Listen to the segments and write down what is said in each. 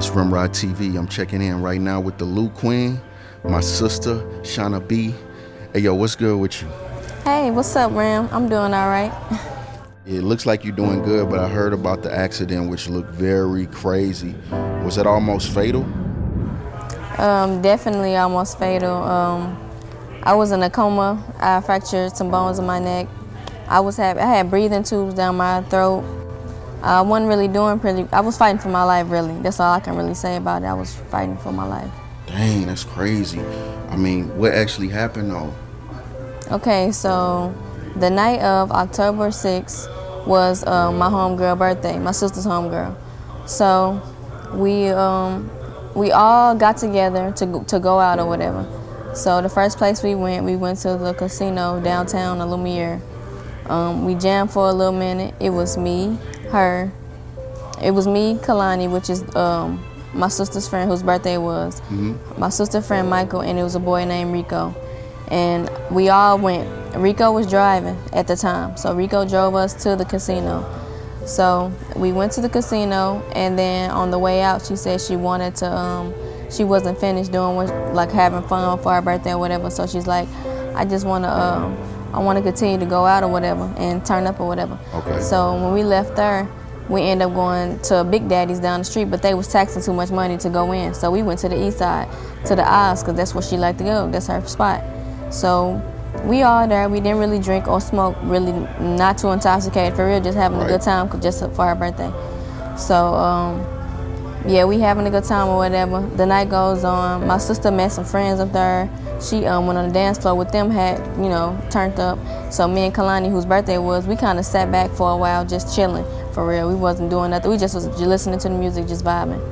It's Remrod TV. I'm checking in right now with the Lou Queen, my sister, Shana B. Hey, yo, what's good with you? Hey, what's up, Ram? I'm doing all right. It looks like you're doing good, but I heard about the accident, which looked very crazy. Was it almost fatal? Definitely almost fatal. I was in a coma. I fractured some bones in my neck. I had breathing tubes down my throat. I wasn't really doing I was fighting for my life, really. That's all I can really say about it. I was fighting for my life. Dang, that's crazy. I mean, what actually happened though? Okay, so the night of October 6th was my homegirl birthday, my sister's homegirl. So we all got together to go out or whatever. So the first place we went to the casino downtown, Lumiere. We jammed for a little minute. It was me, her. It was me, Kalani, which is my sister's friend whose birthday it was. My sister's friend Michael, and it was a boy named Rico. And we all went. Rico was driving at the time, so Rico drove us to the casino. So we went to the casino, and then on the way out, she said she wanted to, she wasn't finished doing like having fun for her birthday or whatever. So she's like, I want to continue to go out or whatever and turn up or whatever. Okay. So when we left there, we ended up going to Big Daddy's down the street, but they was taxing too much money to go in. So we went to the east side, to the Oz, because that's where she liked to go. That's her spot. So we all there. We didn't really drink or smoke, really not too intoxicated, for real, just having a good time just for her birthday. So, yeah, we having a good time or whatever. The night goes on. My sister met some friends up there. She went on the dance floor with them, had, turned up. So me and Kalani, whose birthday it was, we kind of sat back for a while just chilling, for real. We wasn't doing nothing. We just was listening to the music, just vibing.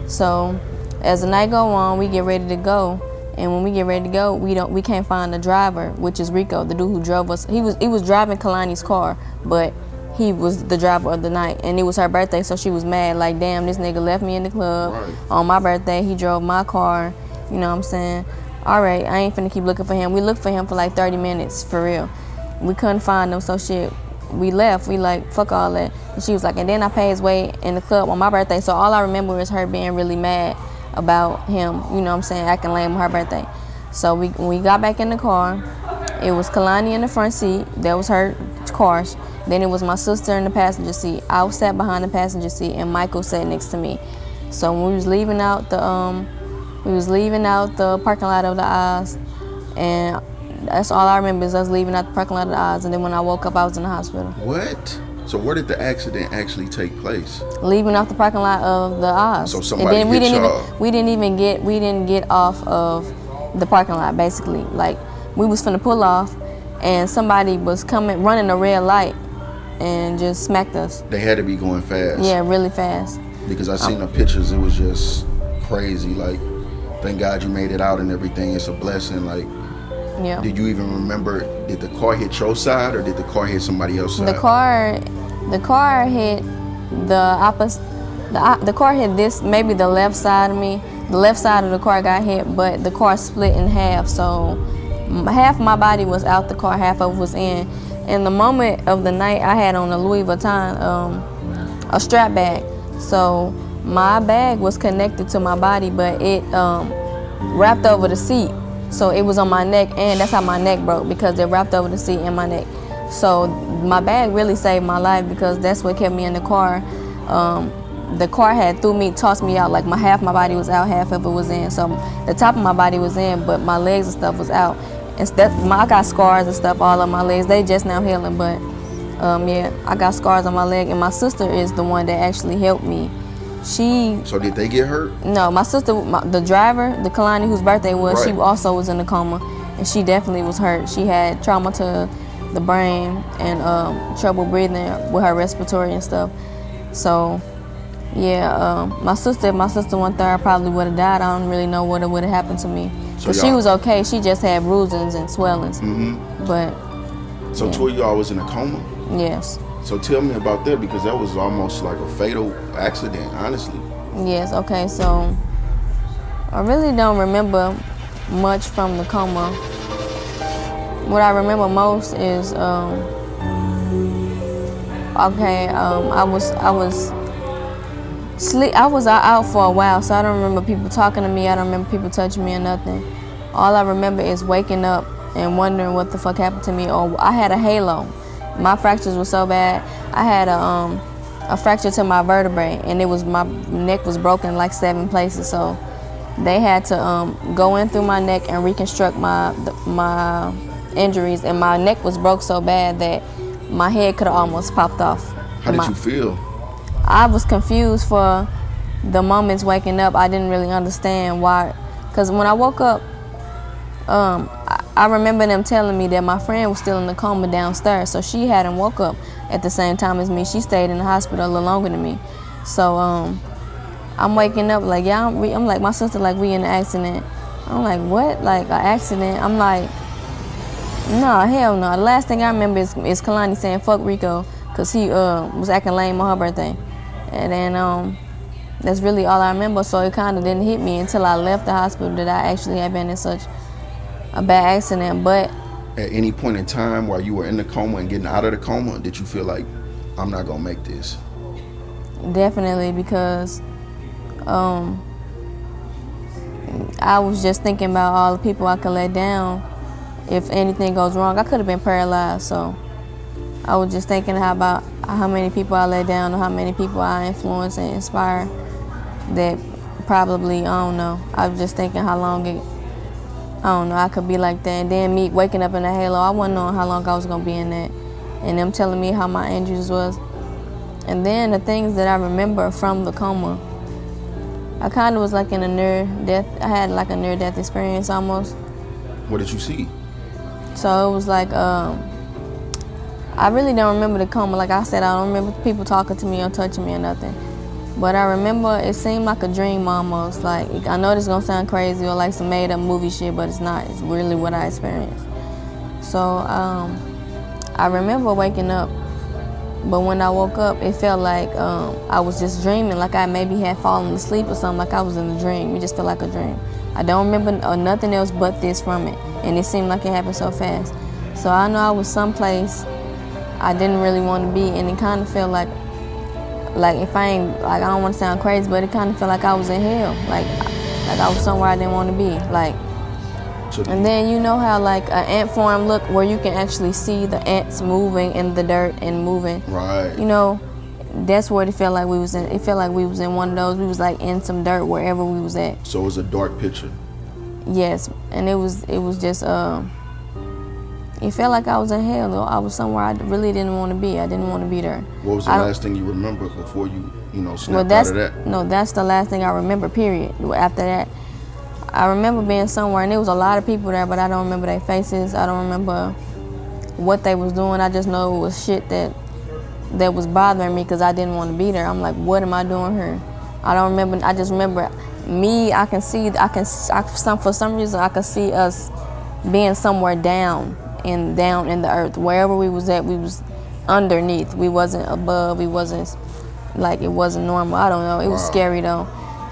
So as the night go on, we get ready to go. And when we get ready to go, we can't find the driver, which is Rico, the dude who drove us. He was driving Kalani's car, but he was the driver of the night, and it was her birthday, so she was mad. Like, damn, this nigga left me in the club on my birthday. He drove my car. You know what I'm saying? All right, I ain't finna keep looking for him. We looked for him for like 30 minutes, for real. We couldn't find him, so shit. We left. We like, fuck all that. And she was like, and then I paid his way in the club on my birthday. So all I remember is her being really mad about him, you know what I'm saying, acting lame on her birthday. So when we got back in the car, it was Kalani in the front seat. That was her car. Then it was my sister in the passenger seat. I sat behind the passenger seat, and Michael sat next to me. So when we was leaving out the parking lot of the Oz, and that's all I remember is us leaving out the parking lot of the Oz. And then when I woke up, I was in the hospital. What? So where did the accident actually take place? Leaving off the parking lot of the Oz. So somebody and then we didn't get off of the parking lot, basically. Like, we was finna pull off, and somebody was running a red light and just smacked us. They had to be going fast. Yeah, really fast. Because I seen the pictures, it was just crazy. Like, thank God you made it out and everything. It's a blessing. Like, yeah. Did you even remember, did the car hit your side or did the car hit somebody else's side? The car hit the opposite. The car hit maybe the left side of me. The left side of the car got hit, but the car split in half. So half my body was out the car, half of it was in. In the moment of the night, I had on a Louis Vuitton, a strap bag. So my bag was connected to my body, but it wrapped over the seat. So it was on my neck, and that's how my neck broke, because it wrapped over the seat and my neck. So my bag really saved my life, because that's what kept me in the car. The car had tossed me out. Like, half my body was out, half of it was in. So the top of my body was in, but my legs and stuff was out. And I got scars and stuff all on my legs. They just now healing, but yeah, I got scars on my leg. And my sister is the one that actually helped me. So did they get hurt? No, my sister, the driver, the Kalani whose birthday was, she also was in a coma, and she definitely was hurt. She had trauma to the brain and trouble breathing with her respiratory and stuff. So yeah, my sister went there, I probably would have died. I don't really know what would have happened to me. But she was okay. She just had bruisings and swellings. But so yeah. Two of y'all was in a coma? Yes. So tell me about that, because that was almost like a fatal accident, honestly. Yes, okay, so I really don't remember much from the coma. What I remember most is Sleep. I was out for a while, so I don't remember people talking to me. I don't remember people touching me or nothing. All I remember is waking up and wondering what the fuck happened to me. Or I had a halo. My fractures were so bad. I had a fracture to my vertebrae, and it was my neck was broken in like 7 places. So they had to go in through my neck and reconstruct my injuries, and my neck was broke so bad that my head could have almost popped off. How did you feel? I was confused for the moments waking up. I didn't really understand why. Because when I woke up, I remember them telling me that my friend was still in the coma downstairs. So she hadn't woke up at the same time as me. She stayed in the hospital a little longer than me. So I'm waking up like, yeah, I'm like, my sister like, we in an accident. I'm like, what? Like an accident? I'm like, no, hell no. The last thing I remember is Kalani saying, fuck Rico, because he was acting lame on her birthday. And then that's really all I remember. So it kind of didn't hit me until I left the hospital that I actually had been in such a bad accident. But at any point in time while you were in the coma and getting out of the coma, did you feel like, I'm not gonna make this? Definitely, because I was just thinking about all the people I could let down if anything goes wrong. I could have been paralyzed, so I was just thinking about how many people I let down or how many people I influence and inspire that probably, I don't know. I was just thinking how long I could be like that. And then me waking up in a halo, I wasn't knowing how long I was going to be in that. And them telling me how my injuries was. And then the things that I remember from the coma, I kind of was like in a near-death, I had like a near-death experience almost. What did you see? So it was like, I really don't remember the coma. Like I said, I don't remember people talking to me or touching me or nothing. But I remember it seemed like a dream almost. Like, I know this is gonna sound crazy or like some made up movie shit, but it's not. It's really what I experienced. So I remember waking up, but when I woke up, it felt like I was just dreaming, like I maybe had fallen asleep or something, like I was in a dream. It just felt like a dream. I don't remember nothing else but this from it, and it seemed like it happened so fast. So I know I was someplace I didn't really want to be, and it kind of felt like if I ain't, like, I don't want to sound crazy, but it kind of felt like I was in hell, like I was somewhere I didn't want to be, like. And then you know how like an ant farm look, where you can actually see the ants moving in the dirt and moving. Right. You know, that's what it felt like we was in. It felt like we was in one of those. We was like in some dirt wherever we was at. So it was a dark picture. Yes, and it was just it felt like I was in hell, though. I was somewhere I really didn't want to be. I didn't want to be there. What was the last thing you remember before you snapped out of that? No, that's the last thing I remember, period. After that, I remember being somewhere, and there was a lot of people there, but I don't remember their faces. I don't remember what they was doing. I just know it was shit that was bothering me because I didn't want to be there. I'm like, what am I doing here? I don't remember. I just remember me. For some reason, I could see us being somewhere down in the earth. Wherever we was at, we was underneath. We wasn't above. We wasn't, like, it wasn't normal. I don't know. It was scary though.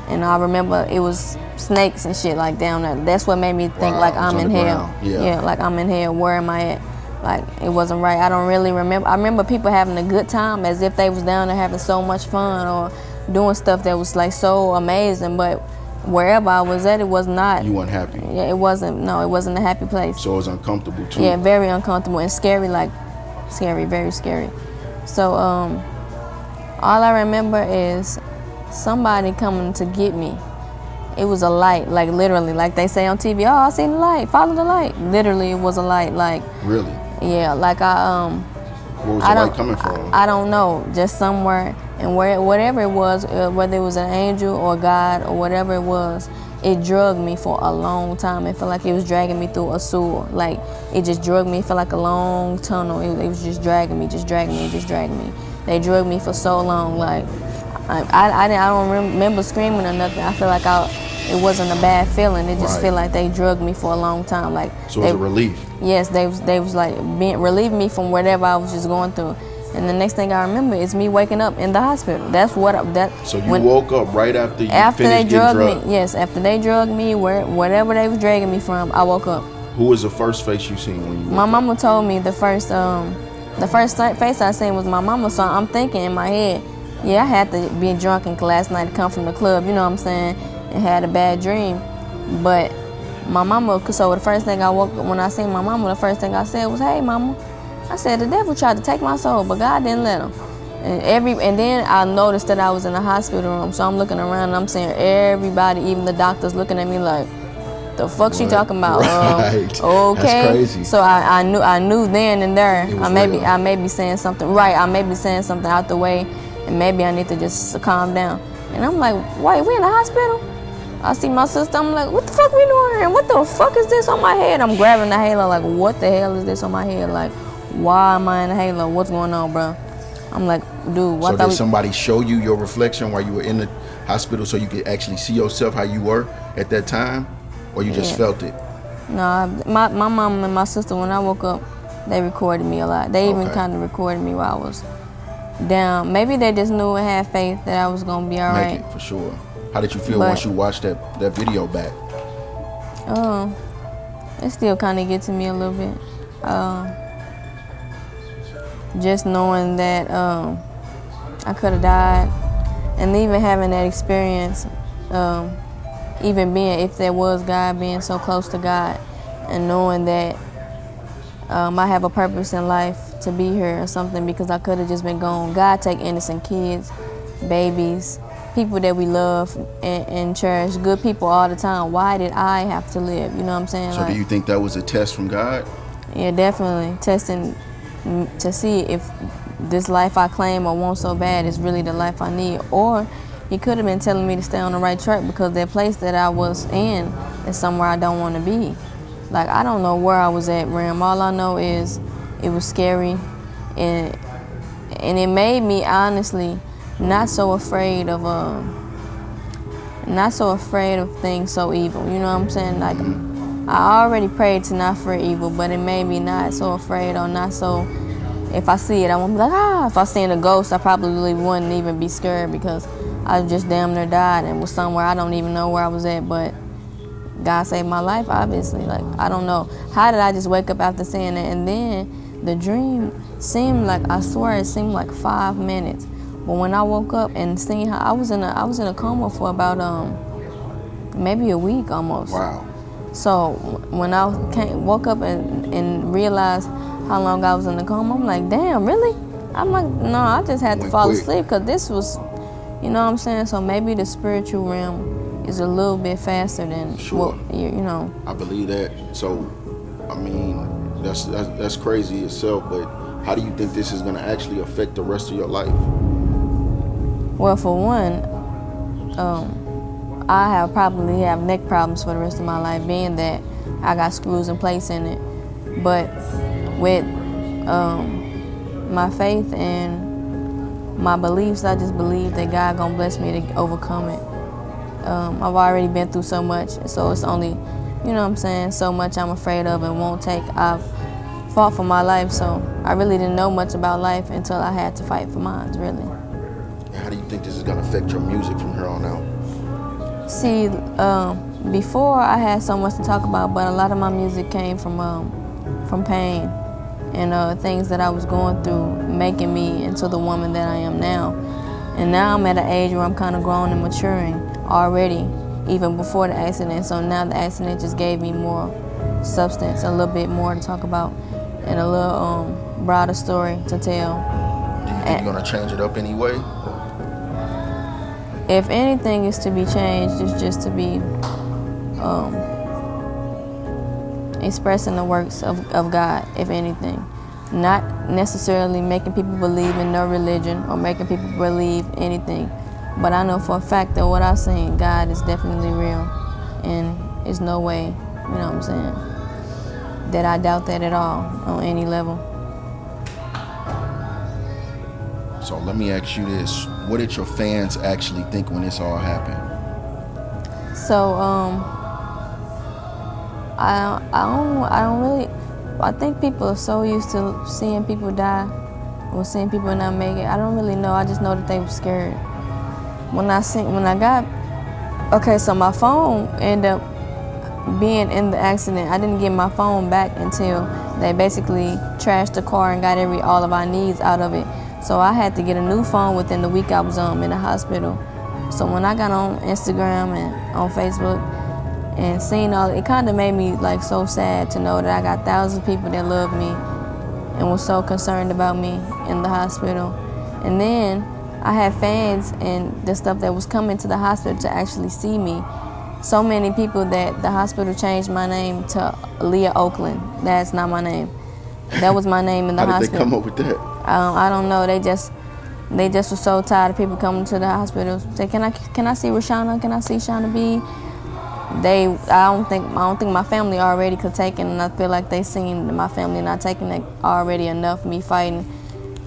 And I remember it was snakes and shit like down there. That's what made me think like I'm in hell. Yeah, like I'm in hell. Where am I at? Like, it wasn't right. I don't really remember. I remember people having a good time as if they was down there having so much fun or doing stuff that was like so amazing, but wherever I was at, it was not. You weren't happy? Yeah, it wasn't. No, it wasn't a happy place. So it was uncomfortable too? Yeah, very uncomfortable and scary, like scary, very scary. So all I remember is somebody coming to get me. It was a light, like literally, like they say on TV, oh, I seen the light, follow the light. Literally, it was a light, like. Really? Yeah, like Where was the light coming from? I don't know, just somewhere, and whatever it was, whether it was an angel or God or whatever it was, it drugged me for a long time. It felt like it was dragging me through a sewer. Like, it just drugged me. It felt like a long tunnel. It was just dragging me, just dragging me, just dragging me. They drugged me for so long. Like, I don't remember screaming or nothing. I feel like it wasn't a bad feeling. It just feel like they drugged me for a long time. Like, so it was a relief. Yes, they was like relieving me from whatever I was just going through. And the next thing I remember is me waking up in the hospital. That's what So you woke up right after you finished they drugged drugged? me. Yes, after they drugged me, whatever they was dragging me from, I woke up. Who was the first face you seen when you woke My up? mama told me the first face I seen was my mama. So I'm thinking in my head, Yeah, I had to be drunk and last night to come from the club, you know what I'm saying, and had a bad dream. But my mama, so the first thing when I seen my mama, the first thing I said was, "Hey, mama," I said, "The devil tried to take my soul, but God didn't let him." And then I noticed that I was in the hospital room, so I'm looking around and I'm seeing everybody, even the doctors, looking at me like, "The fuck she talking about?" Right. Okay. That's crazy. So I knew then and there I real. may be saying something right. I may be saying something out the way, and maybe I need to just calm down. And I'm like, "Wait, we in the hospital?" I see my sister. I'm like, "What the fuck we doing here? What the fuck is this on my head?" I'm grabbing the halo like, "What the hell is this on my head? Like, why am I in the halo? What's going on, bro?" I'm like, "Dude, what?" So did somebody show you your reflection while you were in the hospital so you could actually see yourself how you were at that time, or you just felt it? No, my mom and my sister, when I woke up, they recorded me a lot. They even kind of recorded me while I was down. Maybe they just knew and had faith that I was gonna be all right. Make it for sure. How did you feel once you watched that video back? It still kind of gets to me a little bit. Just knowing that I could have died, and even having that experience, even being, if there was God, being so close to God, and knowing that I have a purpose in life to be here or something, because I could have just been gone. God take innocent kids, babies, people that we love and cherish, good people all the time. Why did I have to live? You know what I'm saying? So do you think that was a test from God? Yeah, definitely. Testing to see if this life I claim or want so bad is really the life I need. Or he could have been telling me to stay on the right track, because that place that I was in is somewhere I don't want to be. Like, I don't know where I was at, Rem. All I know is it was scary, and it made me honestly not so afraid of things so evil. You know what I'm saying? Like, I already prayed to not fear evil, but it made me not so afraid, or not so, if I see it, I won't be like, ah. If I seen a ghost, I probably wouldn't even be scared, because I just damn near died and was somewhere I don't even know where I was at. But God saved my life, obviously. Like, I don't know. How did I just wake up after saying that? And then the dream seemed like, I swear it seemed like 5 minutes. But when I woke up and seen how I was in a coma for about maybe a week almost. Wow. So when I woke up and realized how long I was in the coma, I'm like, damn, really? I'm like, no, I just had to fall asleep, because this was, you know what I'm saying? So maybe the spiritual realm is a little bit faster than what, you know. I believe that. So, I mean, that's crazy itself, but how do you think this is going to actually affect the rest of your life? Well, for one, I probably have neck problems for the rest of my life, being that I got screws in place in it. But with my faith and my beliefs, I just believe that God gonna bless me to overcome it. I've already been through so much, so it's only, you know what I'm saying, so much I'm afraid of and won't take. I've fought for my life, so I really didn't know much about life until I had to fight for mine, really. How do you think this is gonna affect your music from here on out? See, before I had so much to talk about, but a lot of my music came from pain and things that I was going through, making me into the woman that I am now. And now I'm at an age where I'm kind of growing and maturing already, even before the accident. So now the accident just gave me more substance, a little bit more to talk about, and a little broader story to tell. Do you think you're gonna change it up anyway? If anything is to be changed, it's just to be expressing the works of God, if anything. Not necessarily making people believe in no religion or making people believe anything. But I know for a fact that what I've seen, God is definitely real. And there's no way, you know what I'm saying, that I doubt that at all on any level. So let me ask you this. What did your fans actually think when this all happened? So, I think people are so used to seeing people die or seeing people not make it. I don't really know. I just know that they were scared. So my phone ended up being in the accident. I didn't get my phone back until they basically trashed the car and got all of our needs out of it. So I had to get a new phone within the week I was in the hospital. So when I got on Instagram and on Facebook and seeing all, it kind of made me like so sad to know that I got thousands of people that love me and was so concerned about me in the hospital. And then I had fans and the stuff that was coming to the hospital to actually see me. So many people that the hospital changed my name to Leah Oakland. That's not my name. That was my name in the How did hospital. they come up with that? I don't know. They just were so tired of people coming to the hospital. Say, can I see Rashana? Can I see Shana B? I don't think my family already could take it, and I feel like they seen my family not taking it already enough. Me fighting,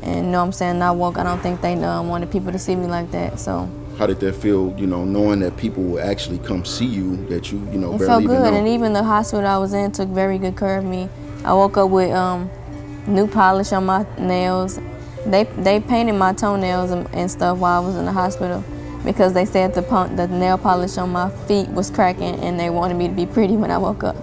and you know what I'm saying, not woke. I don't think they wanted people to see me like that. So. How did that feel, knowing that people will actually come see you, that you, It barely felt even good, know? and even the hospital I was in took very good care of me. I woke up with new polish on my nails. They painted my toenails and stuff while I was in the hospital because they said the nail polish on my feet was cracking and they wanted me to be pretty when I woke up.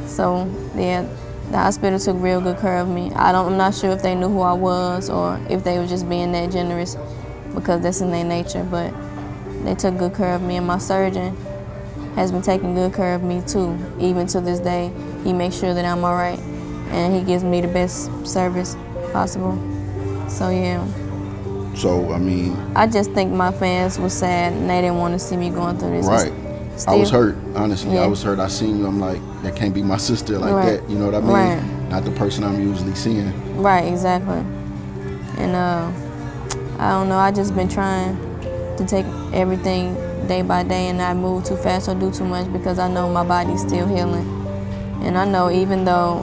So yeah, the hospital took real good care of me. I'm not sure if they knew who I was or if they were just being that generous because that's in their nature, but they took good care of me, and my surgeon has been taking good care of me too. Even to this day, he makes sure that I'm all right, and he gives me the best service possible. So yeah. So, I just think my fans were sad, and they didn't want to see me going through this. Right. I was hurt, honestly. Yeah. I was hurt. I seen you, I'm like, that can't be my sister like Right. that. You know what I mean? Right. Not the person I'm usually seeing. Right, exactly. And I don't know, I just been trying to take everything day by day and not move too fast or do too much because I know my body's still healing. And I know even though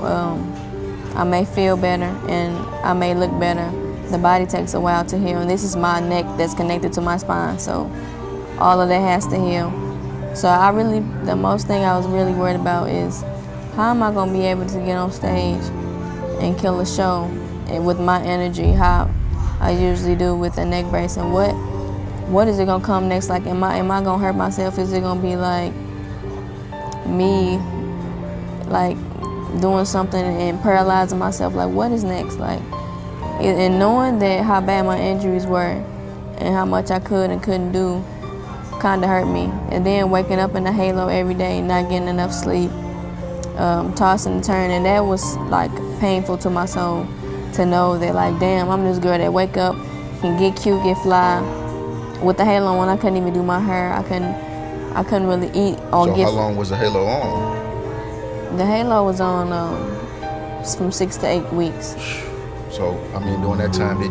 I may feel better and I may look better, the body takes a while to heal. And this is my neck that's connected to my spine, so all of that has to heal. So the most thing I was really worried about is how am I gonna be able to get on stage and kill a show and with my energy, how I usually do with a neck brace, and what is it gonna come next? Like, am I gonna hurt myself? Is it gonna be like me, like doing something and paralyzing myself? Like, what is next? Like, and knowing that how bad my injuries were and how much I could and couldn't do, kind of hurt me. And then waking up in the halo every day, not getting enough sleep, tossing and turning, that was like painful to my soul to know that, like, damn, I'm this girl that wake up, can get cute, get fly. With the halo on, I couldn't even do my hair. I couldn't really eat or So get. how long was the halo on? The halo was on from 6 to 8 weeks. So, during that time,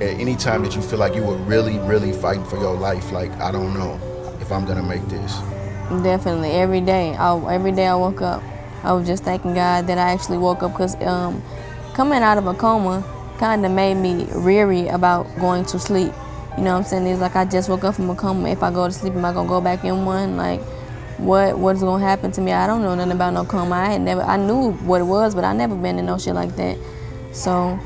at any time that you feel like you were really, really fighting for your life, like, I don't know if I'm gonna make this. Definitely, every day. Every day I woke up, I was just thanking God that I actually woke up, because coming out of a coma kind of made me weary about going to sleep. You know what I'm saying? It's like I just woke up from a coma. If I go to sleep, am I gonna go back in one? Like, what's gonna happen to me? I don't know nothing about no coma. I knew what it was, but I never been in no shit like that. So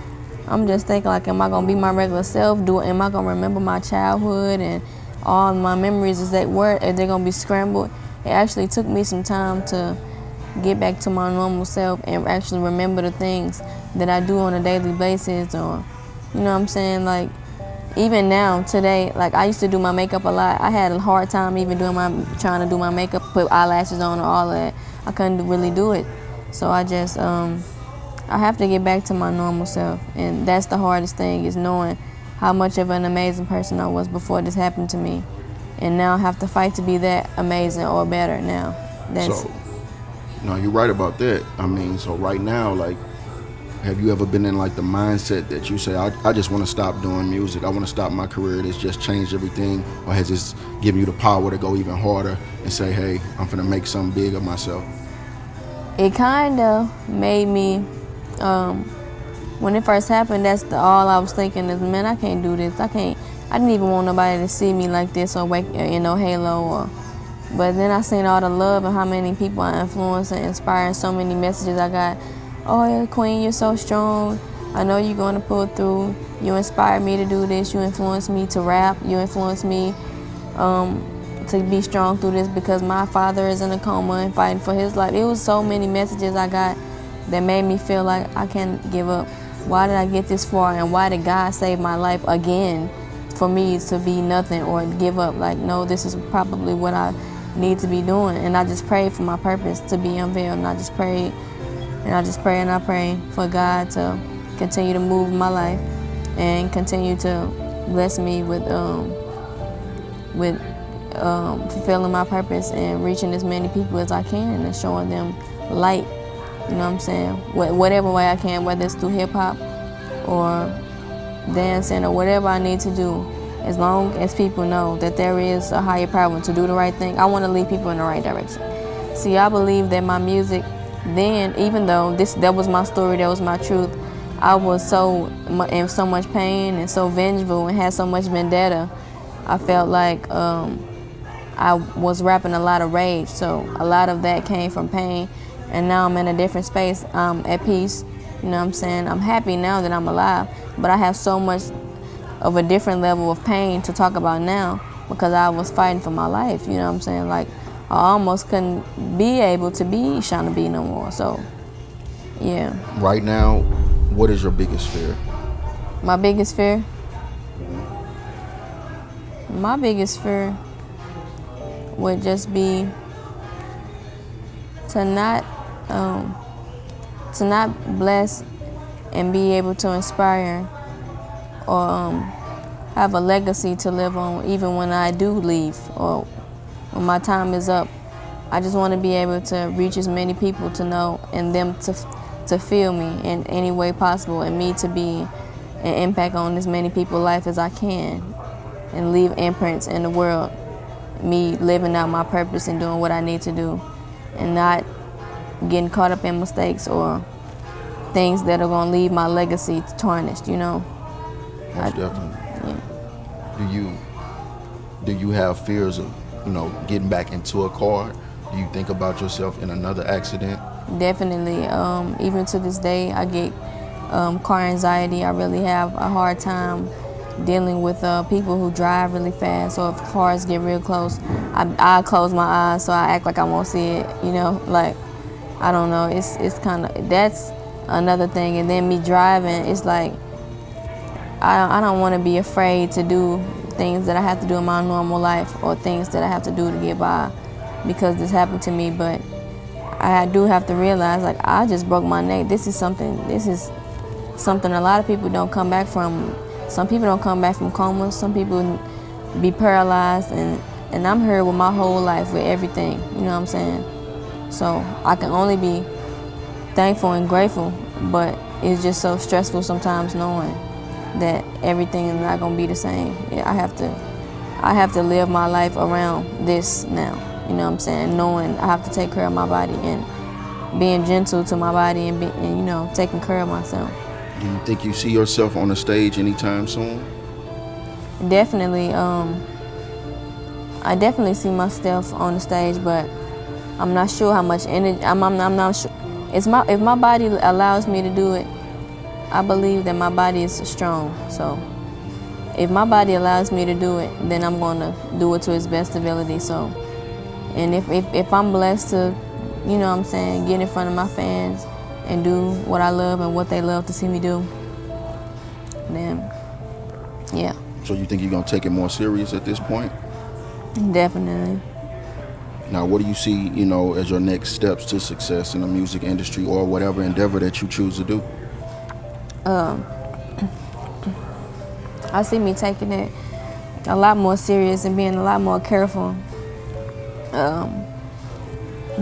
I'm just thinking, like, am I gonna be my regular self? Am I gonna remember my childhood and all my memories? Are they gonna be scrambled? It actually took me some time to get back to my normal self and actually remember the things that I do on a daily basis, or, you know what I'm saying? Like, even now, today, like, I used to do my makeup a lot. I had a hard time even trying to do my makeup, put eyelashes on or all that. I couldn't really do it. So I just, I have to get back to my normal self. And that's the hardest thing, is knowing how much of an amazing person I was before this happened to me. And now I have to fight to be that amazing or better now. So, no, you're right about that. So right now, like, have you ever been in, like, the mindset that you say, I just want to stop doing music, I want to stop my career, this just changed everything? Or has this given you the power to go even harder and say, hey, I'm finna make something big of myself? It kind of made me, when it first happened, that's all I was thinking is, man, I can't do this. I didn't even want nobody to see me like this or wake, halo. But then I seen all the love and how many people I influenced and inspired, so many messages I got. Oh, yeah, Queen, you're so strong. I know you're going to pull through. You inspired me to do this. You influenced me to rap. You influenced me to be strong through this because my father is in a coma and fighting for his life. It was so many messages I got that made me feel like I can't give up. why did I get this far, and why did God save my life again for me to be nothing or give up? Like, no, this is probably what I need to be doing. And I just prayed for my purpose to be unveiled, and I just prayed, and I just pray and I pray for God to continue to move in my life and continue to bless me with fulfilling my purpose and reaching as many people as I can and showing them light. You know what I'm saying? Whatever way I can, whether it's through hip hop or dancing or whatever I need to do, as long as people know that there is a higher power to do the right thing. I want to lead people in the right direction. See, I believe that my music then, even though that was my story, that was my truth, I was in so much pain and so vengeful and had so much vendetta. I felt like I was rapping a lot of rage, so a lot of that came from pain. And now I'm in a different space. I'm at peace. You know what I'm saying? I'm happy now that I'm alive, but I have so much of a different level of pain to talk about now because I was fighting for my life. You know what I'm saying? Like, I almost couldn't be able to be Shana B no more. So, yeah. Right now, what is your biggest fear? My biggest fear? My biggest fear would just be to not bless and be able to inspire or have a legacy to live on even when I do leave or when my time is up. I just want to be able to reach as many people to know and them to feel me in any way possible, and me to be an impact on as many people's life as I can and leave imprints in the world, me living out my purpose and doing what I need to do and not getting caught up in mistakes or things that are going to leave my legacy tarnished, you know. Most definitely. Yeah. Do you have fears of, getting back into a car? Do you think about yourself in another accident? Definitely. Even to this day, I get car anxiety. I really have a hard time dealing with people who drive really fast, or if cars get real close, I close my eyes so I act like I won't see it, like, I don't know, it's kind of, that's another thing. And then me driving, it's like, I don't want to be afraid to do things that I have to do in my normal life or things that I have to do to get by because this happened to me. But I do have to realize, like, I just broke my neck. This is something a lot of people don't come back from. Some people don't come back from comas. Some people be paralyzed, and I'm here with my whole life with everything, you know what I'm saying? So I can only be thankful and grateful, but it's just so stressful sometimes knowing that everything is not gonna be the same. Yeah, I have to live my life around this now, you know what I'm saying? Knowing I have to take care of my body and being gentle to my body and taking care of myself. Do you think you see yourself on the stage anytime soon? Definitely. I definitely see myself on the stage, but I'm not sure how much energy. I'm not sure. If my body allows me to do it, I believe that my body is strong. So if my body allows me to do it, then I'm going to do it to its best ability. So, and if I'm blessed to, you know what I'm saying, get in front of my fans and do what I love and what they love to see me do, then, yeah. So you think you're going to take it more serious at this point? Definitely. Now, what do you see, as your next steps to success in the music industry or whatever endeavor that you choose to do? I see me taking it a lot more serious and being a lot more careful.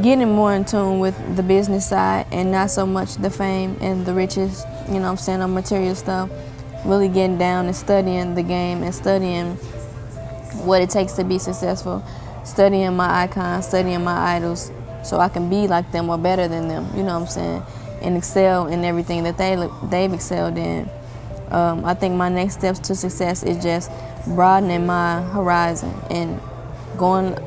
Getting more in tune with the business side and not so much the fame and the riches, you know what I'm saying, on material stuff. Really getting down and studying the game and studying what it takes to be successful, studying my icons, studying my idols, so I can be like them or better than them, you know what I'm saying, and excel in everything that they've excelled in. I think my next steps to success is just broadening my horizon and going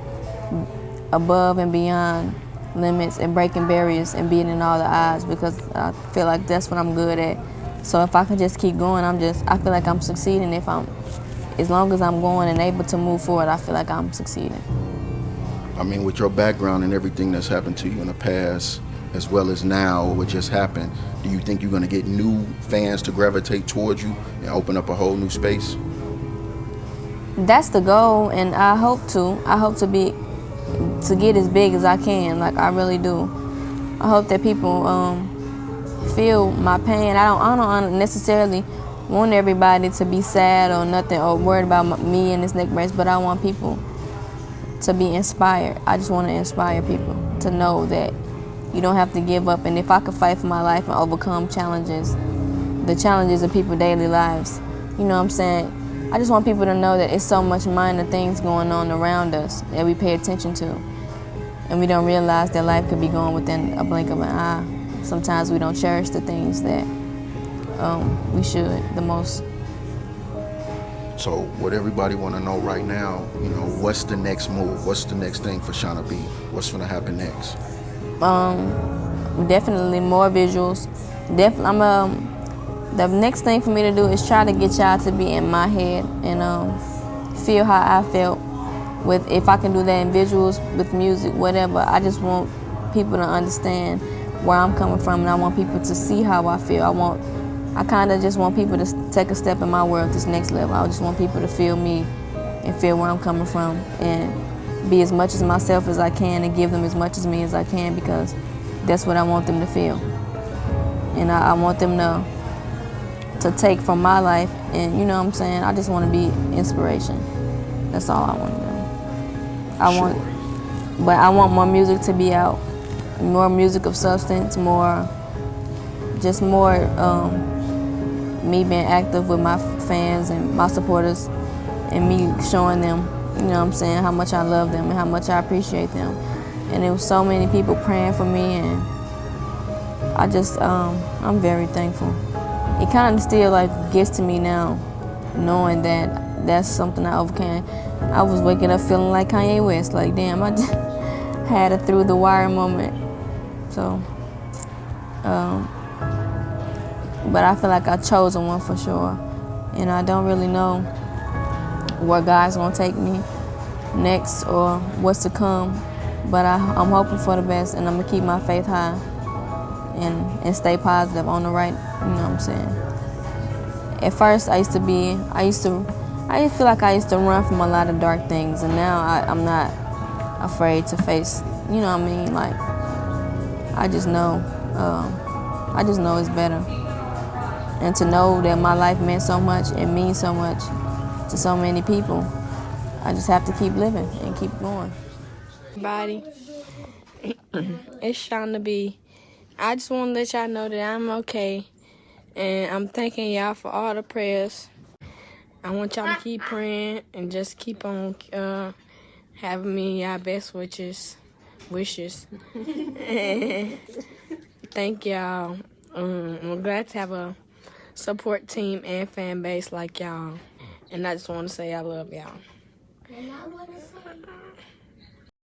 above and beyond limits and breaking barriers and being in all the eyes, because I feel like that's what I'm good at. So if I can just keep going, I feel like I'm succeeding. As long as I'm going and able to move forward, I feel like I'm succeeding. I mean, with your background and everything that's happened to you in the past, as well as now what just happened, do you think you're going to get new fans to gravitate towards you and open up a whole new space? That's the goal, and I hope to. I hope to get as big as I can. Like, I really do. I hope that people feel my pain. I don't necessarily want everybody to be sad or nothing or worried about me and this neck brace, but I want people to be inspired. I just want to inspire people to know that you don't have to give up. And if I could fight for my life and overcome challenges, the challenges of people's daily lives, you know what I'm saying? I just want people to know that it's so much minor things going on around us that we pay attention to. And we don't realize that life could be going within a blink of an eye. Sometimes we don't cherish the things that we should the most. So what everybody want to know right now, what's the next move? What's the next thing for Shana B? What's going to happen next? Definitely more visuals. The next thing for me to do is try to get y'all to be in my head and feel how I felt. If I can do that in visuals, with music, whatever. I just want people to understand where I'm coming from, and I want people to see how I feel. I kind of just want people to take a step in my world, this next level. I just want people to feel me and feel where I'm coming from and be as much as myself as I can and give them as much as me as I can, because that's what I want them to feel. And I want them to take from my life, and you know what I'm saying? I just want to be inspiration. That's all I want to do. But I want more music to be out, more music of substance, more me being active with my fans and my supporters, and me showing them, you know what I'm saying, how much I love them and how much I appreciate them. And there was so many people praying for me, and I just, I'm very thankful. It kind of still gets to me now, knowing that that's something I overcame. I was waking up feeling like Kanye West, like damn, I just had a through the wire moment. So, but I feel like I chosen one for sure, and I don't really know where God's gonna take me next or what's to come, but I'm hoping for the best, and I'm gonna keep my faith high and stay positive on the right, you know what I'm saying. At first I feel like I used to run from a lot of dark things, and now I'm not afraid to face, you know what I mean, like I just know it's better. And to know that my life meant so much, it means so much to so many people, I just have to keep living and keep going. Everybody, it's Shana B. I just want to let y'all know that I'm okay, and I'm thanking y'all for all the prayers. I want y'all to keep praying and just keep on having me y'all best wishes. And thank y'all. I'm glad to have a support team and fan base like y'all, and I just want to say I love y'all.